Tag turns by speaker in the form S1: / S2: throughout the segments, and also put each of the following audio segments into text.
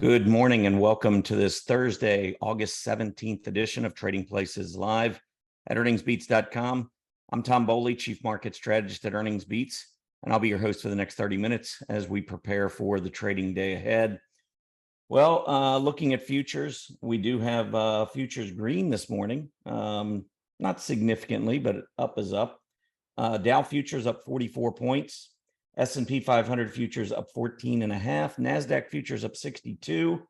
S1: Good morning and welcome to this Thursday, August 17th edition of Trading Places Live at earningsbeats.com. I'm Tom Bowley, Chief Market Strategist at Earnings Beats, and I'll be your host for the next 30 minutes as we prepare for the trading day ahead. Well, looking at futures, we do have futures green this morning, not significantly, but up is up. Dow futures up 44 points. S&P 500 futures up 14.5, NASDAQ futures up 62.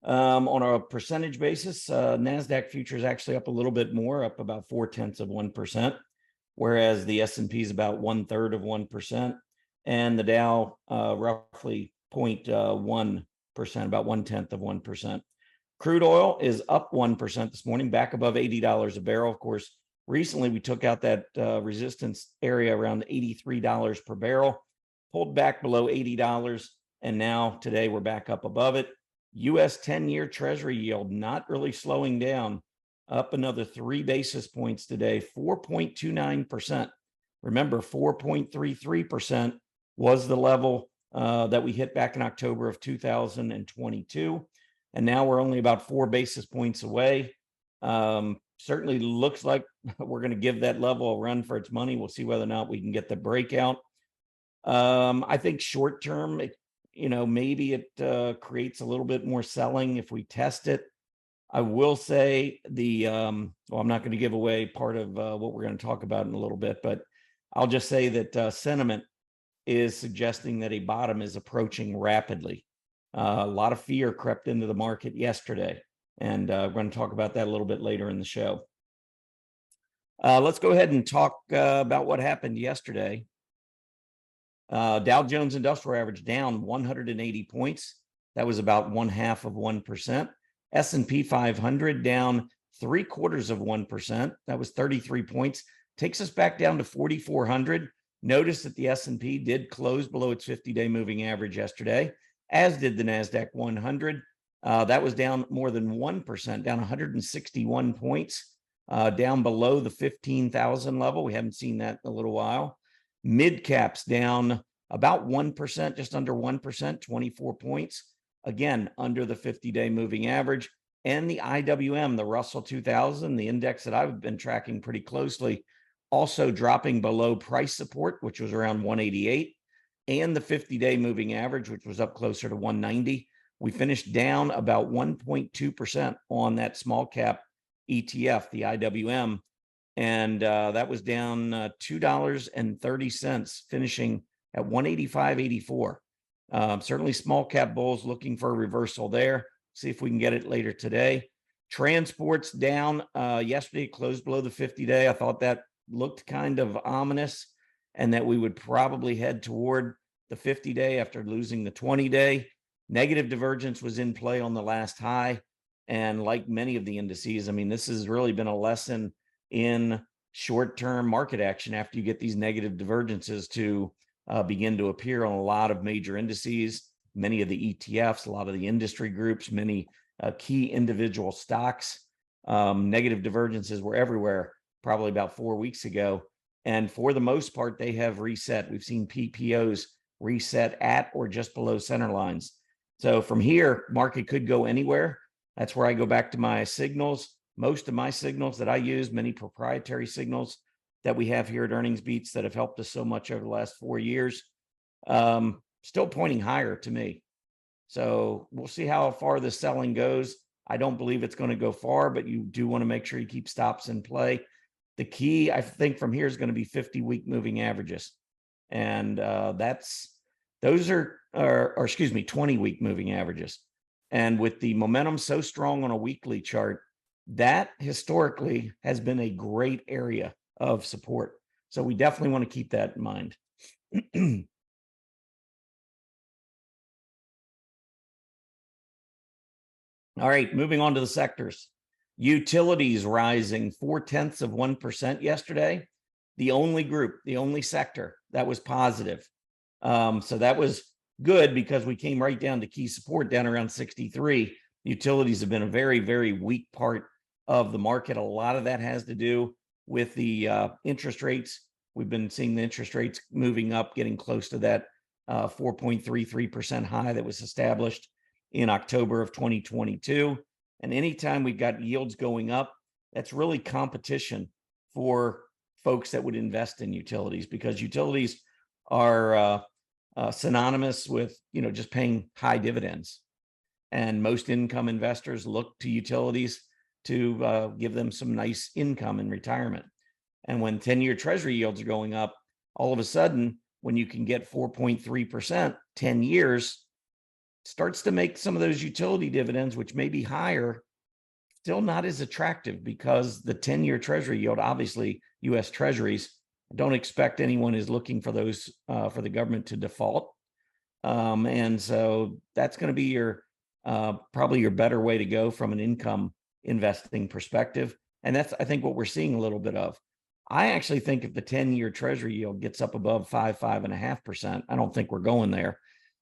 S1: On a percentage basis, NASDAQ futures actually up a little bit more, up about 0.4%, whereas the S&P is about 1/3 of 1%, and the Dow roughly 0.1%, about 1/10 of 1%. Crude oil is up 1% this morning, back above $80 a barrel. Of course, recently we took out that resistance area around $83 per barrel. Pulled back below $80, and now today we're back up above it. U.S. 10-year Treasury yield not really slowing down, up another 3 basis points today, 4.29%. Remember, 4.33% was the level that we hit back in October of 2022, and now we're only about 4 basis points away. Certainly looks like we're going to give that level a run for its money. We'll see whether or not we can get the breakout. I think short term, maybe it creates a little bit more selling if we test it. I will say I'm not going to give away part of what we're going to talk about in a little bit, but I'll just say that sentiment is suggesting that a bottom is approaching rapidly. A lot of fear crept into the market yesterday, and we're going to talk about that a little bit later in the show. Let's go ahead and talk about what happened yesterday. Dow Jones Industrial Average down 180 points. That was about 0.5 of 1%. S&P 500 down 0.75%. That was 33 points. Takes us back down to 4,400. Notice that the S&P did close below its 50-day moving average yesterday, as did the NASDAQ 100. That was down more than 1%, down 161 points, down below the 15,000 level. We haven't seen that in a little while. Mid caps down about 1%, just under 1%, 24 points. Again, under the 50-day moving average. And the IWM, the Russell 2000, the index that I've been tracking pretty closely, also dropping below price support, which was around 188, and the 50-day moving average, which was up closer to 190. We finished down about 1.2% on that small cap ETF, the IWM. And that was down $2.30, finishing at 185.84. Certainly small cap bulls looking for a reversal there. See if we can get it later today. Transports down yesterday, closed below the 50-day. I thought that looked kind of ominous, and that we would probably head toward the 50-day after losing the 20-day. Negative divergence was in play on the last high. And like many of the indices, I mean, this has really been a lesson in short-term market action after you get these negative divergences to begin to appear on a lot of major indices, many of the ETFs, a lot of the industry groups, many key individual stocks. Negative divergences were everywhere probably about 4 weeks ago. And for the most part, they have reset. We've seen PPOs reset at or just below center lines. So from here, market could go anywhere. That's where I go back to my signals. Most of my signals that I use, many proprietary signals that we have here at Earnings Beats that have helped us so much over the last 4 years, still pointing higher to me. So we'll see how far the selling goes. I don't believe it's going to go far, but you do want to make sure you keep stops in play. The key, I think, from here is going to be 50-week moving averages. And those are 20-week moving averages. And with the momentum so strong on a weekly chart, that historically has been a great area of support. So we definitely want to keep that in mind. All right, moving on to the sectors. Utilities rising 0.4% yesterday. The only group, the only sector that was positive. So that was good because we came right down to key support down around 63. Utilities have been a very, very weak part of the market. A lot of that has to do with the interest rates. We've been seeing the interest rates moving up, getting close to that 4.33% high that was established in October of 2022. And anytime we've got yields going up, that's really competition for folks that would invest in utilities, because utilities are synonymous with, just paying high dividends. And most income investors look to utilities to give them some nice income in retirement. And when 10-year Treasury yields are going up, all of a sudden, when you can get 4.3%, 10 years, starts to make some of those utility dividends, which may be higher, still not as attractive, because the 10-year Treasury yield, obviously U.S. Treasuries, don't expect anyone is looking for those for the government to default. And so that's going to be your probably your better way to go from an income investing perspective. And that's, I think, what we're seeing a little bit of. I actually think if the 10-year Treasury yield gets up above 5.5%, I don't think we're going there.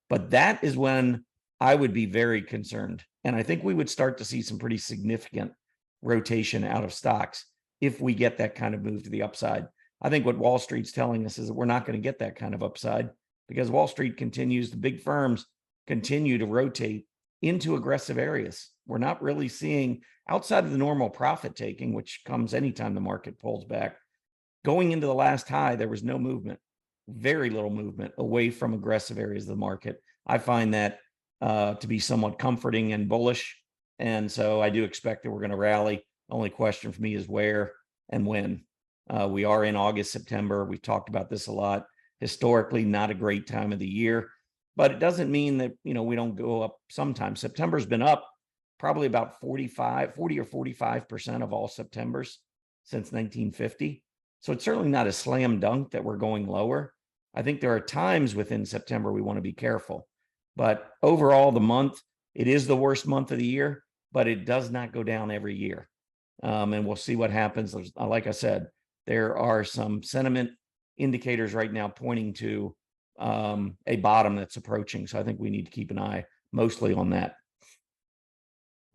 S1: But that is when I would be very concerned. And I think we would start to see some pretty significant rotation out of stocks if we get that kind of move to the upside. I think what Wall Street's telling us is that we're not going to get that kind of upside, because Wall Street continues, the big firms continue to rotate into aggressive areas. We're not really seeing, outside of the normal profit taking, which comes anytime the market pulls back. Going into the last high, there was no movement, very little movement away from aggressive areas of the market. I find that to be somewhat comforting and bullish. And so I do expect that we're going to rally. The only question for me is where and when. We are in August, September. We've talked about this a lot. Historically, not a great time of the year, but it doesn't mean that, we don't go up sometimes. September's been up probably about 40 or 45% of all Septembers since 1950. So it's certainly not a slam dunk that we're going lower. I think there are times within September we want to be careful. But overall, the month, it is the worst month of the year, but it does not go down every year. And we'll see what happens. Like I said, there are some sentiment indicators right now pointing to a bottom that's approaching. So I think we need to keep an eye mostly on that.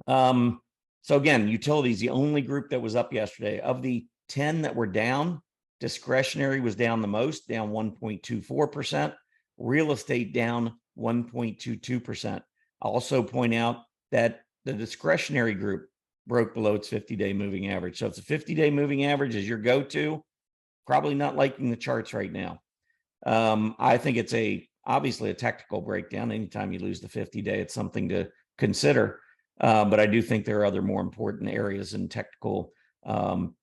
S1: So again, utilities, the only group that was up yesterday. Of the 10 that were down, discretionary was down the most, down 1.24%. Real estate down 1.22%. I'll also point out that the discretionary group broke below its 50-day moving average. So if it's a 50-day moving average is your go-to, probably not liking the charts right now. I think it's obviously a technical breakdown. Anytime you lose the 50-day, it's something to consider. But I do think there are other more important areas in technical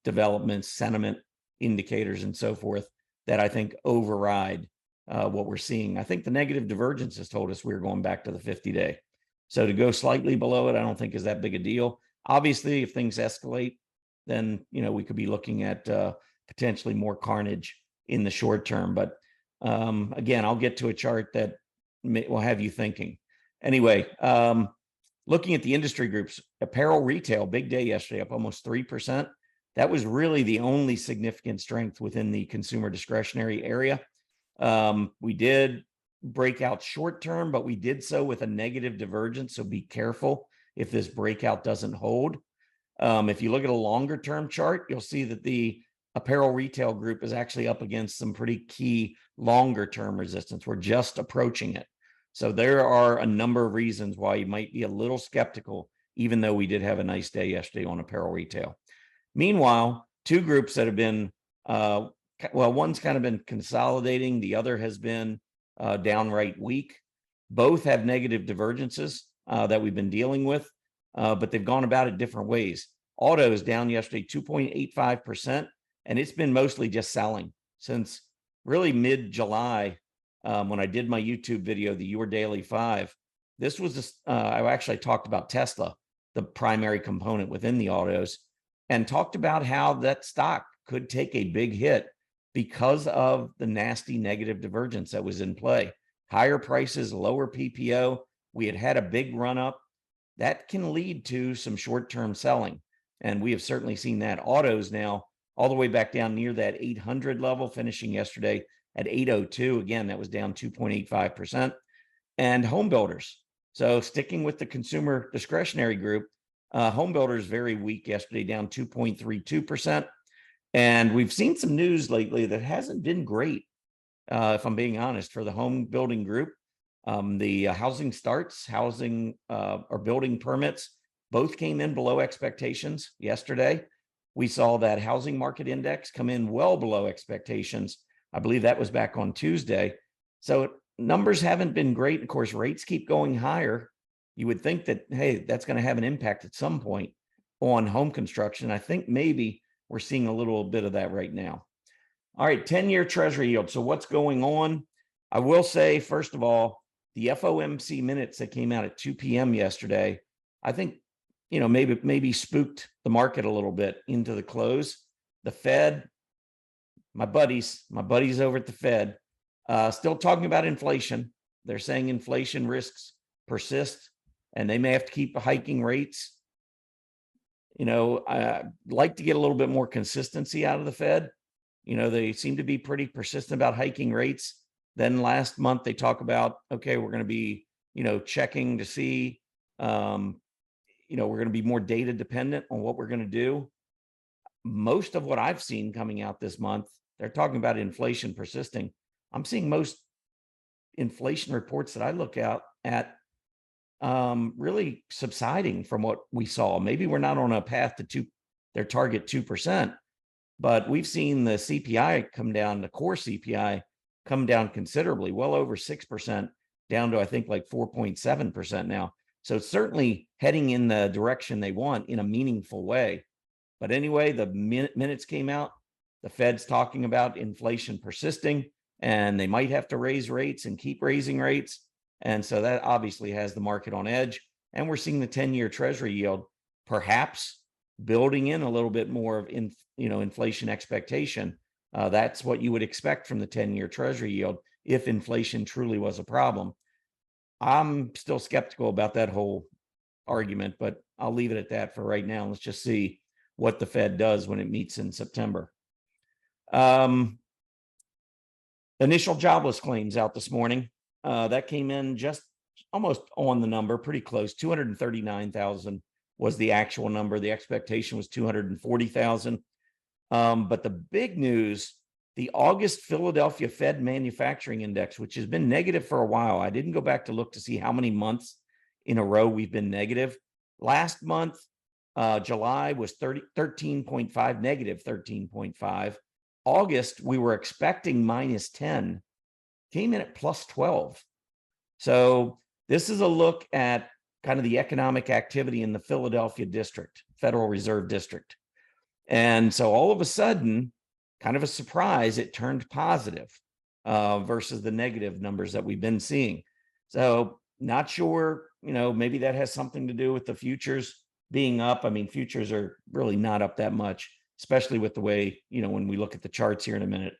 S1: developments, sentiment indicators, and so forth that I think override what we're seeing. I think the negative divergence has told us we're going back to the 50-day. So to go slightly below it, I don't think is that big a deal. Obviously, if things escalate, then we could be looking at potentially more carnage in the short term. But again, I'll get to a chart that will have you thinking. Anyway, looking at the industry groups, apparel retail, big day yesterday, up almost 3%. That was really the only significant strength within the consumer discretionary area. We did break out short term, but we did so with a negative divergence. So be careful if this breakout doesn't hold. If you look at a longer term chart, you'll see that the apparel retail group is actually up against some pretty key longer term resistance. We're just approaching it. So there are a number of reasons why you might be a little skeptical, even though we did have a nice day yesterday on apparel retail. Meanwhile, two groups that have been, one's kind of been consolidating. The other has been downright weak. Both have negative divergences that we've been dealing with, but they've gone about it different ways. Auto is down yesterday 2.85%, and it's been mostly just selling since really mid-July. When I did my YouTube video, the Your Daily 5, this was, I actually talked about Tesla, the primary component within the autos, and talked about how that stock could take a big hit because of the nasty negative divergence that was in play. Higher prices, lower PPO. We had a big run up. That can lead to some short-term selling. And we have certainly seen that. Autos now all the way back down near that 800 level, finishing yesterday at 802. Again, that was down 2.85%. And home builders. So sticking with the consumer discretionary group, home builders very weak yesterday, down 2.32%. And we've seen some news lately that hasn't been great, if I'm being honest, for the home building group. The housing starts, housing or building permits, both came in below expectations yesterday. We saw that housing market index come in well below expectations. I believe that was back on Tuesday. So numbers haven't been great. Of course, rates keep going higher. You would think that, hey, that's going to have an impact at some point on home construction. I think maybe we're seeing a little bit of that right now. All right, 10-year Treasury yield. So what's going on? I will say, first of all, the FOMC minutes that came out at 2 p.m. yesterday, I think, maybe spooked the market a little bit into the close. The Fed, my buddies over at the Fed, still talking about inflation. They're saying inflation risks persist and they may have to keep hiking rates. I'd like to get a little bit more consistency out of the Fed. They seem to be pretty persistent about hiking rates. Then last month they talk about, okay, we're going to be, checking to see, we're going to be more data dependent on what we're going to do. Most of what I've seen coming out this month, they're talking about inflation persisting. I'm seeing most inflation reports that I look at really subsiding from what we saw. Maybe we're not on a path to their target 2%, but we've seen the CPI come down, the core CPI come down considerably, well over 6%, down to I think like 4.7% now. So it's certainly heading in the direction they want in a meaningful way. But anyway, the minutes came out, the Fed's talking about inflation persisting, and they might have to raise rates and keep raising rates. And so that obviously has the market on edge. And we're seeing the 10-year Treasury yield perhaps building in a little bit more of inflation expectation. That's what you would expect from the 10-year Treasury yield if inflation truly was a problem. I'm still skeptical about that whole argument, but I'll leave it at that for right now. Let's just see what the Fed does when it meets in September. Initial jobless claims out this morning. That came in just almost on the number, pretty close. 239,000 was the actual number. The expectation was 240,000. But the big news, the August Philadelphia Fed Manufacturing Index, which has been negative for a while. I didn't go back to look to see how many months in a row we've been negative. Last month, July was 13.5, negative 13.5. August, we were expecting minus 10, came in at plus 12. So this is a look at kind of the economic activity in the Philadelphia district, Federal Reserve District. And so all of a sudden, kind of a surprise, it turned positive versus the negative numbers that we've been seeing. So not sure, maybe that has something to do with the futures being up. I mean, futures are really not up that much, especially with the way, when we look at the charts here in a minute.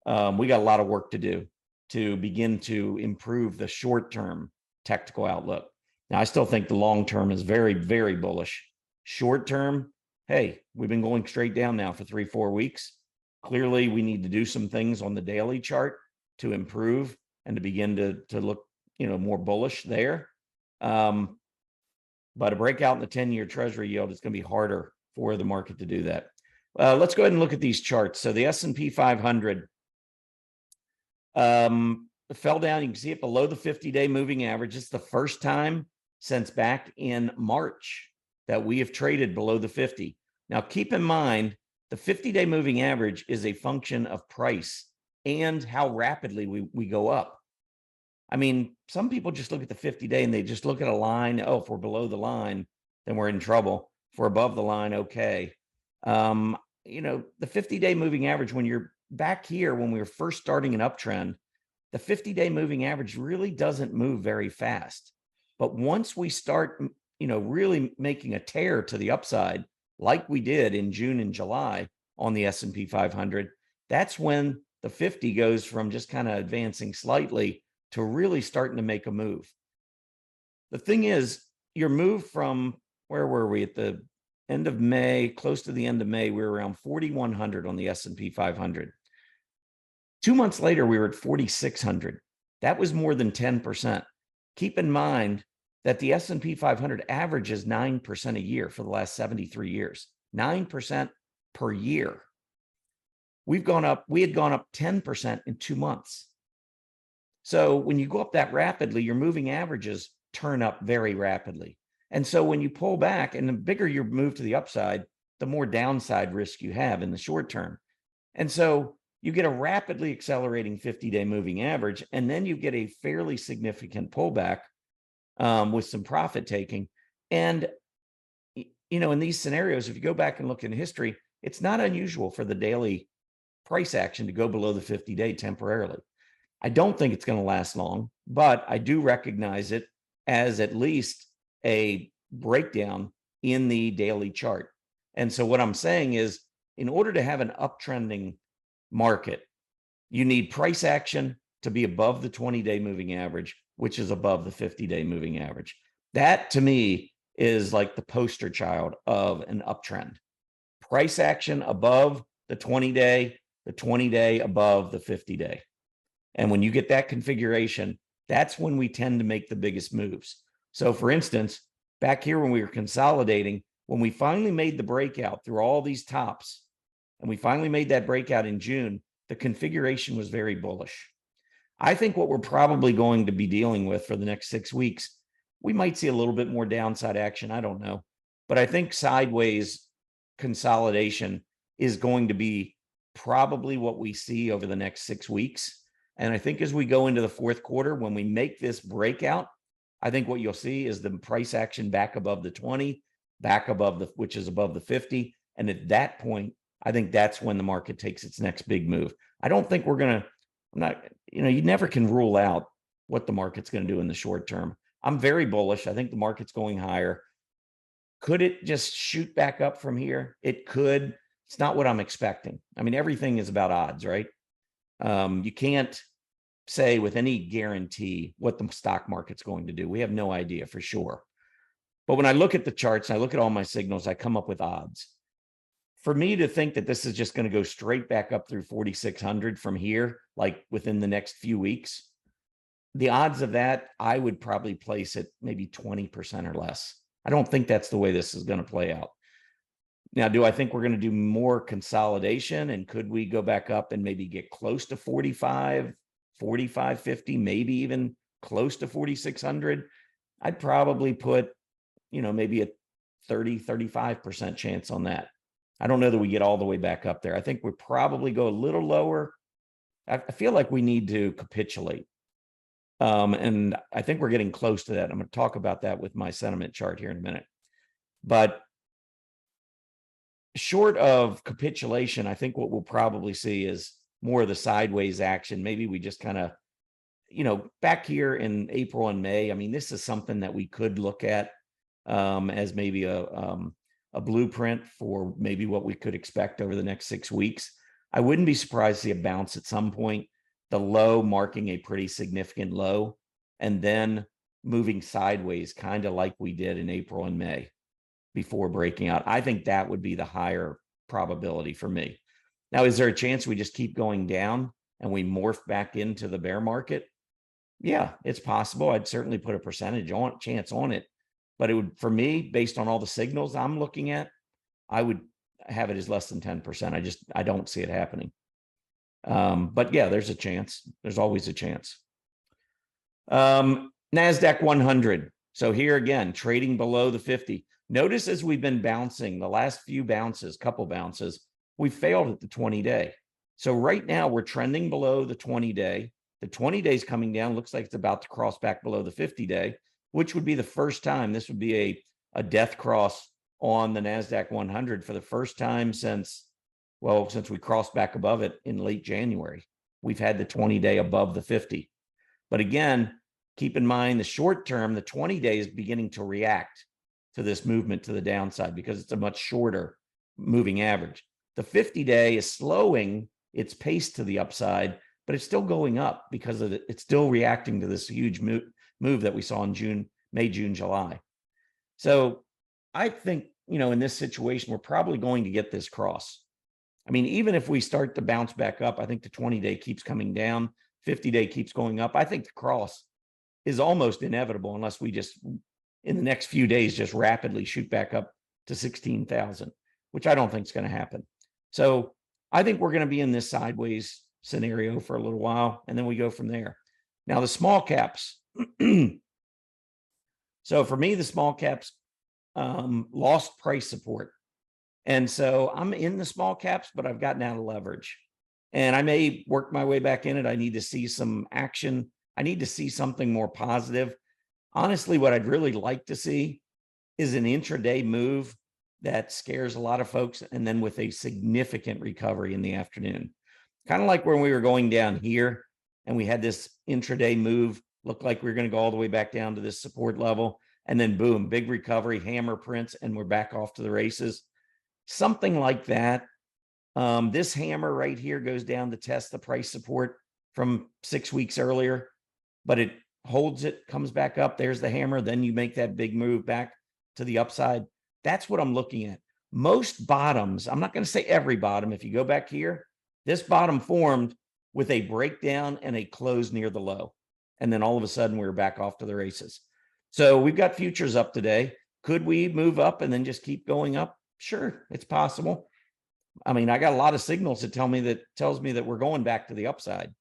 S1: We got a lot of work to do to begin to improve the short-term technical outlook. Now, I still think the long-term is very, very bullish. Short-term, hey, we've been going straight down now for 3-4 weeks. Clearly, we need to do some things on the daily chart to improve and to begin to look, more bullish there. But a breakout in the 10-year Treasury yield is going to be harder for the market to do that. Let's go ahead and look at these charts. So the S&P 500 fell down. You can see it below the 50-day moving average. It's the first time since back in March that we have traded below the 50. Now, keep in mind, the 50-day moving average is a function of price and how rapidly we go up. I mean, some people just look at the 50-day and they just look at a line. Oh, if we're below the line, then we're in trouble. If we're above the line, okay. The 50-day moving average, when you're back here, when we were first starting an uptrend, the 50-day moving average really doesn't move very fast. But once we start, really making a tear to the upside, like we did in June and July on the S&P 500, that's when the 50 goes from just kind of advancing slightly to really starting to make a move. The thing is, your move from, where were we at the end of May, close to the end of May, we were around 4,100 on the S&P 500. 2 months later, we were at 4,600. That was more than 10%. Keep in mind that the S&P 500 averages 9% a year for the last 73 years, 9% per year. We had gone up 10% in 2 months. So when you go up that rapidly, your moving averages turn up very rapidly. And so when you pull back, and the bigger your move to the upside, the more downside risk you have in the short term. And so you get a rapidly accelerating 50-day moving average, and then you get a fairly significant pullback with some profit taking. And, in these scenarios, if you go back and look in history, it's not unusual for the daily price action to go below the 50-day temporarily. I don't think it's going to last long, but I do recognize it as at least a breakdown in the daily chart. And so what I'm saying is, in order to have an uptrending market, you need price action to be above the 20-day moving average, which is above the 50-day moving average. That to me is like the poster child of an uptrend. Price action above the 20-day above the 50-day. And when you get that configuration, that's when we tend to make the biggest moves. So for instance, back here when we were consolidating, when we finally made the breakout through all these tops, and we finally made that breakout in June, the configuration was very bullish. I think what we're probably going to be dealing with for the next 6 weeks, we might see a little bit more downside action. I don't know. But I think sideways consolidation is going to be probably what we see over the next 6 weeks. And I think as we go into the fourth quarter, when we make this breakout, I think what you'll see is the price action back above the 20, back above the, which is above the 50. And at that point, I think that's when the market takes its next big move. I don't think we're going to, I'm not, you never can rule out what the market's going to do in the short term. I'm very bullish. I think the market's going higher. Could it just shoot back up from here? It could. It's not what I'm expecting. I mean, everything is about odds, right? You can't say with any guarantee what the stock market's going to do. We have no idea for sure. But when I look at the charts, and I look at all my signals, I come up with odds. For me to think that this is just going to go straight back up through 4,600 from here, like within the next few weeks, the odds of that, I would probably place it maybe 20% or less. I don't think that's the way this is going to play out. Now, do I think we're going to do more consolidation? And could we go back up and maybe get close to 45, 50, maybe even close to 4,600? I'd probably put, maybe a 35% chance on that. I don't know that we get all the way back up there. I think we probably go a little lower. I feel like we need to capitulate. And I think we're getting close to that. I'm going to talk about that with my sentiment chart here in a minute. But short of capitulation, I think what we'll probably see is more of the sideways action. Maybe we just kind of, back here in April and May, I mean, this is something that we could look at as maybe a blueprint for maybe what we could expect over the next 6 weeks. I wouldn't be surprised to see a bounce at some point, the low marking a pretty significant low, and then moving sideways, kind of like we did in April and May before breaking out. I think that would be the higher probability for me. Now, is there a chance we just keep going down and we morph back into the bear market? Yeah, it's possible. I'd certainly put a percentage chance on it. But it would, for me, based on all the signals I'm looking at, I would have it as less than 10%. I don't see it happening. But yeah, there's a chance. There's always a chance. NASDAQ 100. So here again, trading below the 50. Notice as we've been bouncing, the last few bounces, couple bounces, we failed at the 20-day. So right now we're trending below the 20-day. The 20-day is coming down. Looks like it's about to cross back below the 50-day, which would be the first time. This would be a death cross on the NASDAQ 100 for the first time since we crossed back above it in late January. We've had the 20-day above the 50. But again, keep in mind the short term, the 20-day is beginning to react to this movement to the downside because it's a much shorter moving average. The 50-day is slowing its pace to the upside, but it's still going up because of it's still reacting to this huge move that we saw in May, June, July. So I think, in this situation, we're probably going to get this cross. I mean, even if we start to bounce back up, I think the 20-day keeps coming down, 50-day keeps going up. I think the cross is almost inevitable unless we just, in the next few days, just rapidly shoot back up to 16,000, which I don't think is going to happen. So I think we're going to be in this sideways scenario for a little while, and then we go from there. Now the small caps. So for me, the small caps lost price support. And so I'm in the small caps, but I've gotten out of leverage. And I may work my way back in it. I need to see some action. I need to see something more positive. Honestly, what I'd really like to see is an intraday move that scares a lot of folks, and then with a significant recovery in the afternoon. Kind of like when we were going down here and we had this intraday move, looked like we were going to go all the way back down to this support level, and then boom, big recovery, hammer prints, and we're back off to the races. Something like that. This hammer right here goes down to test the price support from 6 weeks earlier, but it holds it, comes back up. There's the hammer. Then you make that big move back to the upside. That's what I'm looking at. Most bottoms, I'm not going to say every bottom. If you go back here, this bottom formed with a breakdown and a close near the low. And then all of a sudden we're back off to the races. So we've got futures up today. Could we move up and then just keep going up? Sure, it's possible. I mean, I got a lot of signals that tells me that we're going back to the upside.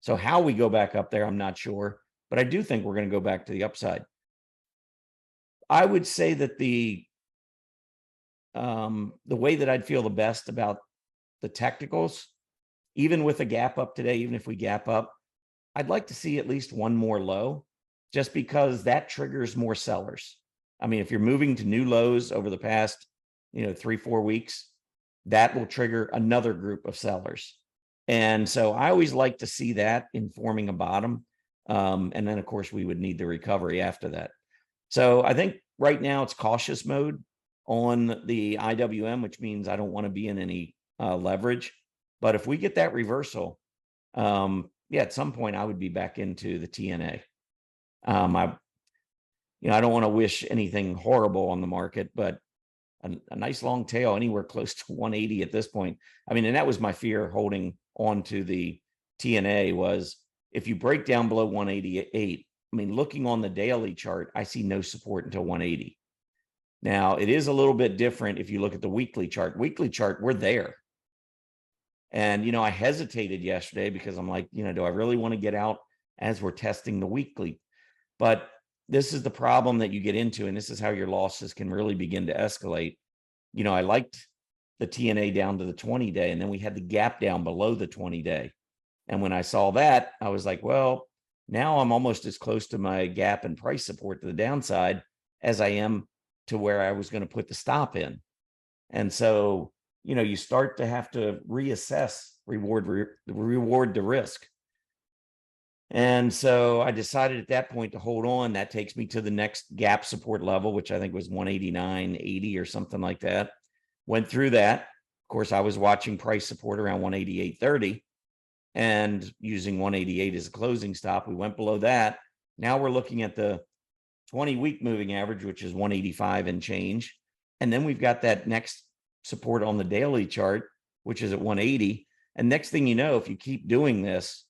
S1: So how we go back up there, I'm not sure, but I do think we're going to go back to the upside. I would say that the way that I'd feel the best about the technicals, even with a gap up today, even if we gap up, I'd like to see at least one more low, just because that triggers more sellers. I mean, if you're moving to new lows over the past, 3-4 weeks, that will trigger another group of sellers. And so I always like to see that informing a bottom. And then of course we would need the recovery after that. So I think right now it's cautious mode on the IWM, which means I don't want to be in any leverage. But if we get that reversal, at some point I would be back into the TNA. I don't want to wish anything horrible on the market, but a nice long tail anywhere close to 180 at this point. I mean, and that was my fear holding on to the TNA, was if you break down below 188, I mean, looking on the daily chart, I see no support until 180. Now, it is a little bit different if you look at the weekly chart. Weekly chart, we're there. And, I hesitated yesterday because I'm like, do I really want to get out as we're testing the weekly? But this is the problem that you get into, and this is how your losses can really begin to escalate. I liked the TNA down to the 20-day, and then we had the gap down below the 20-day. And when I saw that, I was like, well, now I'm almost as close to my gap and price support to the downside as I am to where I was going to put the stop in. And so, you start to have to reassess reward to risk. And so I decided at that point to hold on. That takes me to the next gap support level, which I think was 189.80 or something like that. Went through that. Of course, I was watching price support around 188.30 and using 188 as a closing stop. We went below that. Now we're looking at the 20-week moving average, which is 185 and change. And then we've got that next support on the daily chart, which is at 180. And next thing you know, if you keep doing this,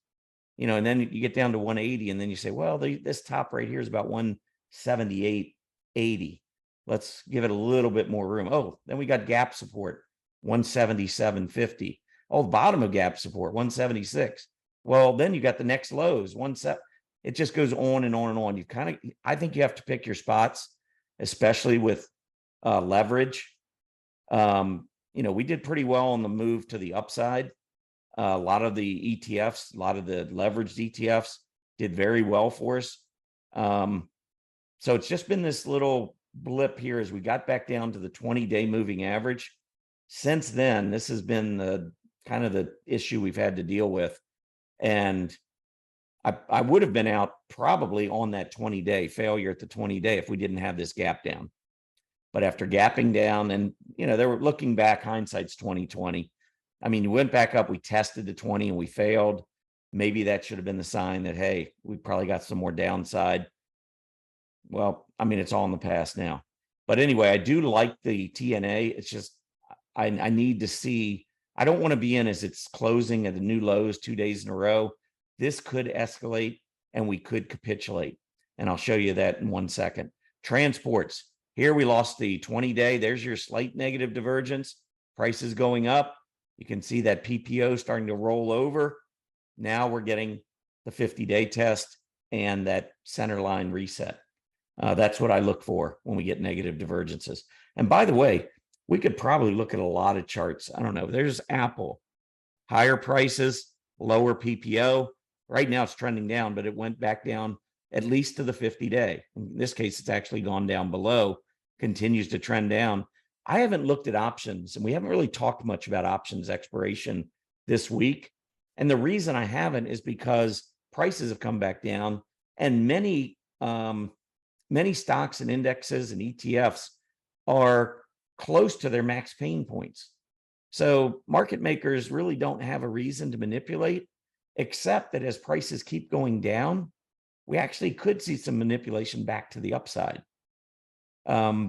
S1: and then you get down to 180, and then you say, well, this top right here is about 178.80. Let's give it a little bit more room. Oh, then we got gap support, 177.50. Oh, the bottom of gap support, 176. Well, then you got the next lows, 17. It just goes on and on and on. I think you have to pick your spots, especially with leverage. We did pretty well on the move to the upside. A lot of the ETFs, a lot of the leveraged ETFs did very well for us. So it's just been this little blip here as we got back down to the 20-day moving average. Since then, this has been the kind of the issue we've had to deal with. And I would have been out probably on that 20-day failure at the 20-day if we didn't have this gap down. But after gapping down, and they were looking back, hindsight's 2020. I mean, we went back up, we tested the 20 and we failed. Maybe that should have been the sign that, hey, we probably got some more downside. Well, I mean, it's all in the past now. But anyway, I do like the TNA. It's just, I need to see, I don't want to be in as it's closing at the new lows 2 days in a row. This could escalate and we could capitulate. And I'll show you that in 1 second. Transports. Here we lost the 20-day. There's your slight negative divergence. Prices going up. You can see that PPO starting to roll over. Now we're getting the 50-day test, and that center line reset. That's what I look for when we get negative divergences. And by the way, we could probably look at a lot of charts. I don't know. There's Apple, higher prices, lower PPO. Right now it's trending down, but it went back down at least to the 50-day. In this case, it's actually gone down below, continues to trend down. I haven't looked at options, and we haven't really talked much about options expiration this week. And the reason I haven't is because prices have come back down, and many stocks and indexes and ETFs are close to their max pain points. So market makers really don't have a reason to manipulate, except that as prices keep going down, we actually could see some manipulation back to the upside,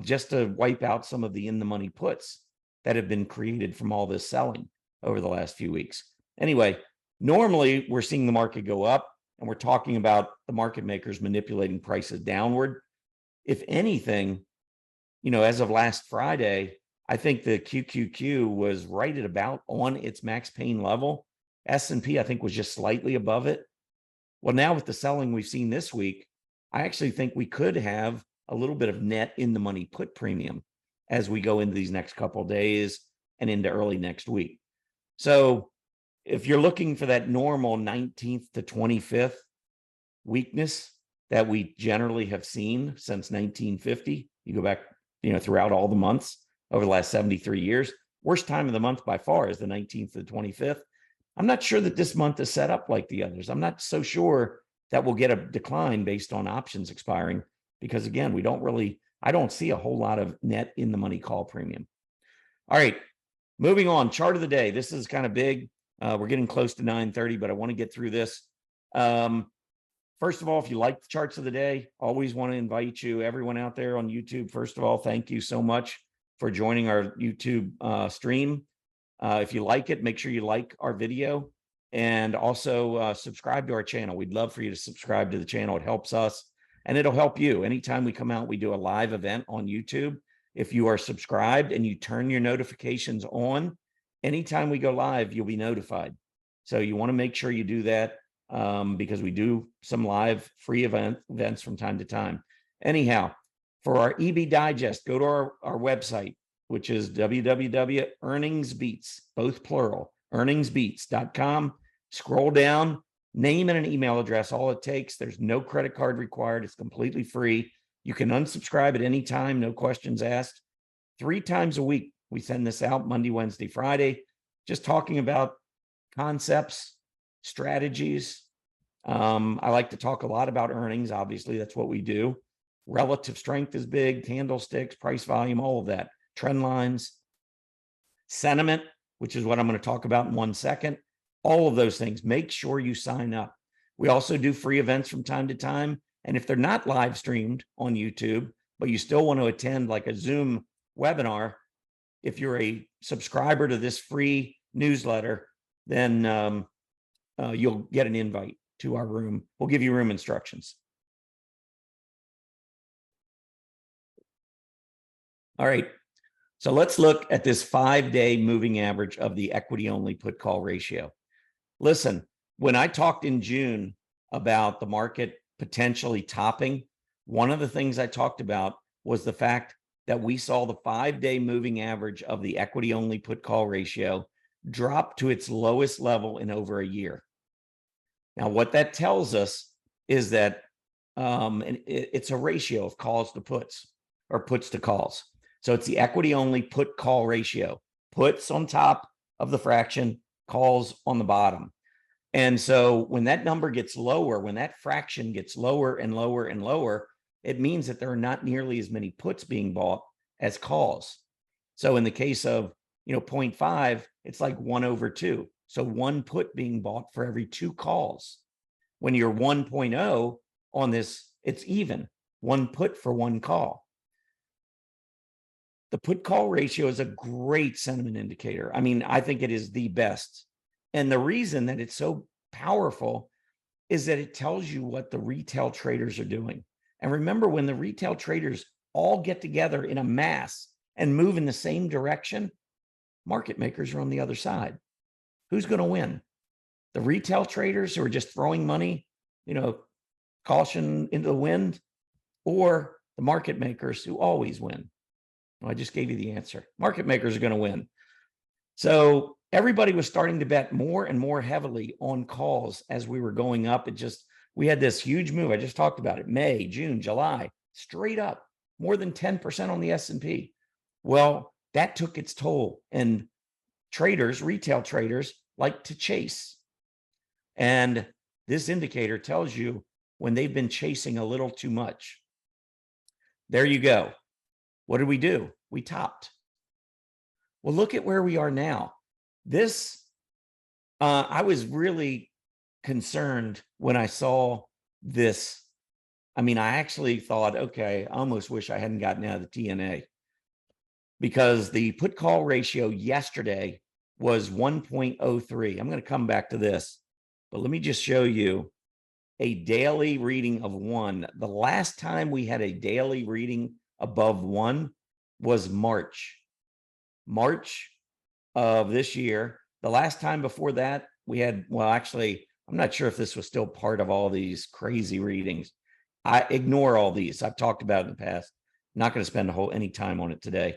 S1: just to wipe out some of the in-the-money puts that have been created from all this selling over the last few weeks. Anyway, normally we're seeing the market go up, and we're talking about the market makers manipulating prices downward. If anything, as of last Friday, I think the QQQ was right at about on its max pain level. S&P, I think, was just slightly above it. Well, now with the selling we've seen this week, I actually think we could have a little bit of net in the money put premium as we go into these next couple of days and into early next week. So if you're looking for that normal 19th to 25th weakness that we generally have seen since 1950, you go back, throughout all the months over the last 73 years, worst time of the month by far is the 19th to the 25th. I'm not sure that this month is set up like the others. I'm not so sure that we'll get a decline based on options expiring, because again, I don't see a whole lot of net in the money call premium. All right, moving on, chart of the day. This is kind of big. We're getting close to 9:30, but I want to get through this. First of all, if you like the charts of the day, always want to invite you, everyone out there on YouTube. First of all, thank you so much for joining our YouTube stream. If you like it, make sure you like our video, and also subscribe to our channel. We'd love for you to subscribe to the channel. It helps us, and it'll help you. Anytime we come out, we do a live event on YouTube. If you are subscribed and you turn your notifications on, anytime we go live, you'll be notified. So you want to make sure you do that, because we do some live free events from time to time. Anyhow, for our EB Digest, go to our website, which is www.earningsbeats, both plural, earningsbeats.com. Scroll down, name and an email address, all it takes. There's no credit card required. It's completely free. You can unsubscribe at any time, no questions asked. 3 times a week, we send this out, Monday, Wednesday, Friday, just talking about concepts, strategies. I like to talk a lot about earnings. Obviously, that's what we do. Relative strength is big, candlesticks, price volume, all of that. Trend lines, sentiment, which is what I'm going to talk about in 1 second. All of those things. Make sure you sign up. We also do free events from time to time. And if they're not live streamed on YouTube, but you still want to attend like a Zoom webinar, if you're a subscriber to this free newsletter, then you'll get an invite to our room. We'll give you room instructions. All right. So let's look at this 5-day moving average of the equity only put call ratio. Listen, when I talked in June about the market potentially topping, one of the things I talked about was the fact that we saw the 5-day moving average of the equity only put call ratio drop to its lowest level in over a year. Now, what that tells us is that it's a ratio of calls to puts, or puts to calls. So it's the equity only put call ratio, puts on top of the fraction, calls on the bottom. And so when that number gets lower, when that fraction gets lower and lower and lower, it means that there are not nearly as many puts being bought as calls. So in the case of 0.5, it's like 1/2. So 1 put being bought for every 2 calls. When you're 1.0 on this, it's even 1 put for 1 call. The put call ratio is a great sentiment indicator. I mean, I think it is the best. And the reason that it's so powerful is that it tells you what the retail traders are doing. And remember, when the retail traders all get together in a mass and move in the same direction, market makers are on the other side. Who's going to win? The retail traders who are just throwing money caution into the wind, or the market makers who always win? Well, I just gave you the answer. Market makers are going to win. So everybody was starting to bet more and more heavily on calls as we were going up. We had this huge move. I just talked about it. May, June, July, straight up, more than 10% on the S&P. Well, that took its toll, and traders, retail traders, like to chase. And this indicator tells you when they've been chasing a little too much. There you go. What did we do? We topped. Well, look at where we are now. I was really concerned when I saw this. I mean, I actually thought, okay, I almost wish I hadn't gotten out of the TNA, because the put call ratio yesterday was 1.03. I'm going to come back to this, but let me just show you a daily reading of 1. The last time we had a daily reading above 1 was March of this year. The last time before that we had, well, actually, I'm not sure if this was still part of all these crazy readings. I ignore all these. I've talked about it in the past. I'm not going to spend any time on it today,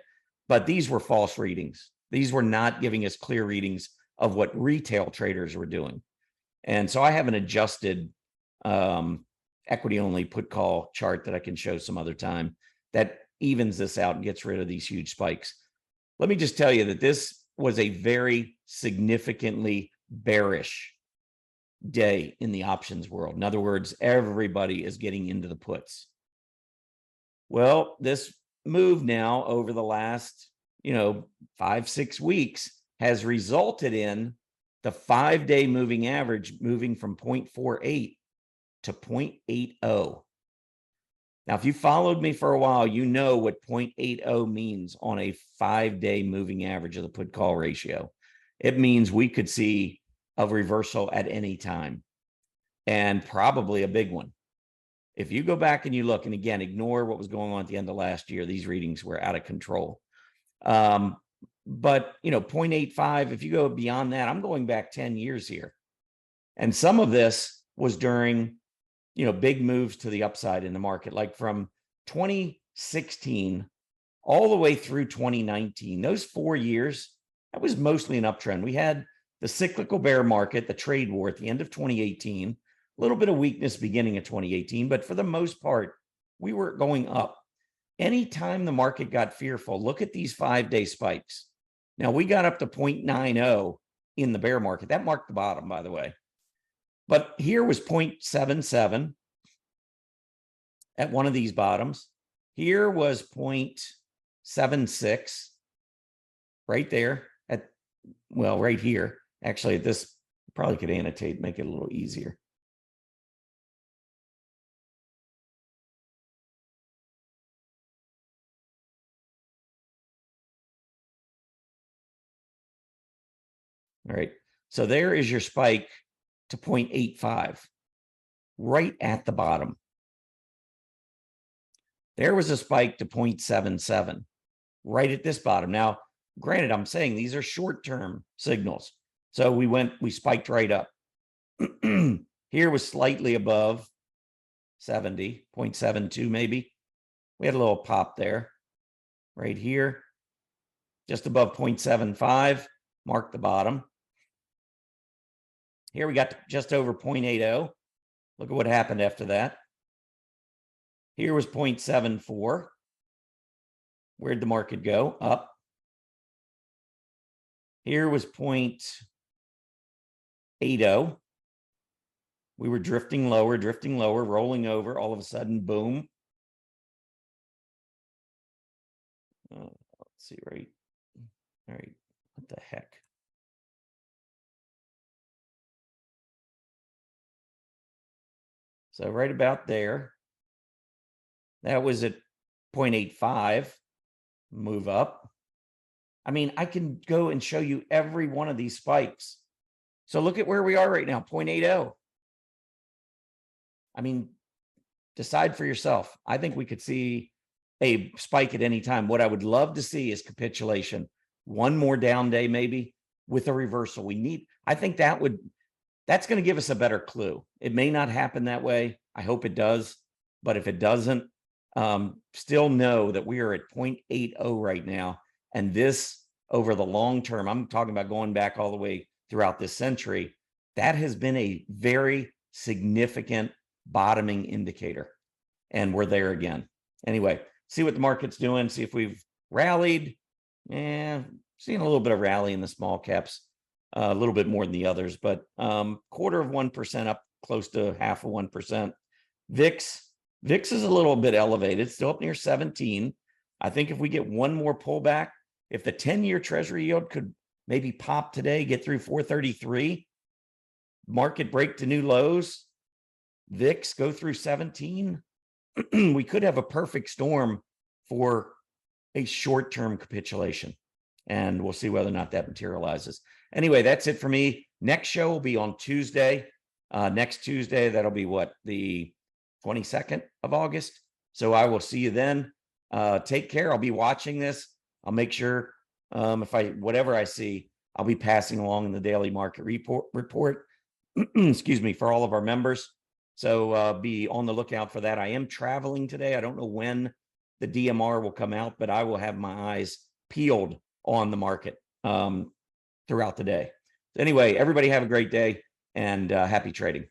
S1: but these were false readings. These were not giving us clear readings of what retail traders were doing. And so I have an adjusted equity only put call chart that I can show some other time that evens this out and gets rid of these huge spikes. Let me just tell you that this was a very significantly bearish day in the options world. In other words, everybody is getting into the puts. Well, this move now over the last, 5-6 weeks has resulted in the 5-day moving average moving from 0.48 to 0.80. Now, if you followed me for a while, you know what 0.80 means on a 5-day moving average of the put call ratio. It means we could see a reversal at any time, and probably a big one. If you go back and you look, and again, ignore what was going on at the end of last year, these readings were out of control. But 0.85, if you go beyond that, I'm going back 10 years here. And some of this was during, big moves to the upside in the market, like from 2016 all the way through 2019. Those 4 years, that was mostly an uptrend. We had the cyclical bear market, the trade war at the end of 2018, a little bit of weakness beginning of 2018, but for the most part, we were going up. Anytime the market got fearful, look at these 5-day spikes. Now, we got up to 0.90 in the bear market. That marked the bottom, by the way. But here was 0.77 at one of these bottoms. Here was 0.76 right there right here. Actually, this probably could annotate, make it a little easier. All right. So there is your spike to 0.85, right at the bottom. There was a spike to 0.77, right at this bottom. Now, granted, I'm saying these are short-term signals. So we spiked right up. Here was slightly above 70, 0.72 maybe. We had a little pop there. Right here, just above 0.75, marked the bottom. Here we got to just over 0.80. Look at what happened after that. Here was 0.74. Where'd the market go? Up. Here was 0.80. We were drifting lower, rolling over. All of a sudden, boom. Let's see, right? All right, what the heck? So right about there, that was at 0.85, move up. I mean, I can go and show you every one of these spikes. So look at where we are right now, 0.80. I mean, decide for yourself. I think we could see a spike at any time. What I would love to see is capitulation. One more down day, maybe, with a reversal. I think that would, that's going to give us a better clue. It may not happen that way. I hope it does. But if it doesn't, still know that we are at 0.80 right now. And this over the long term, I'm talking about going back all the way throughout this century, that has been a very significant bottoming indicator. And we're there again. Anyway, see what the market's doing, see if we've rallied. Seeing a little bit of rally in the small caps, a little bit more than the others, but 0.25% up, close to 0.5%. VIX is a little bit elevated, still up near 17. I think if we get one more pullback, if the 10-year Treasury yield could maybe pop today, get through 433, market break to new lows, VIX go through 17, we could have a perfect storm for a short-term capitulation. And we'll see whether or not that materializes. Anyway, that's it for me. Next show will be on Tuesday. Next Tuesday, that'll be what, the 22nd of August. So I will see you then. Take care. I'll be watching this. I'll make sure whatever I see, I'll be passing along in the daily market report. Excuse me, for all of our members. So be on the lookout for that. I am traveling today. I don't know when the DMR will come out, but I will have my eyes peeled on the market throughout the day. Anyway, everybody have a great day and happy trading.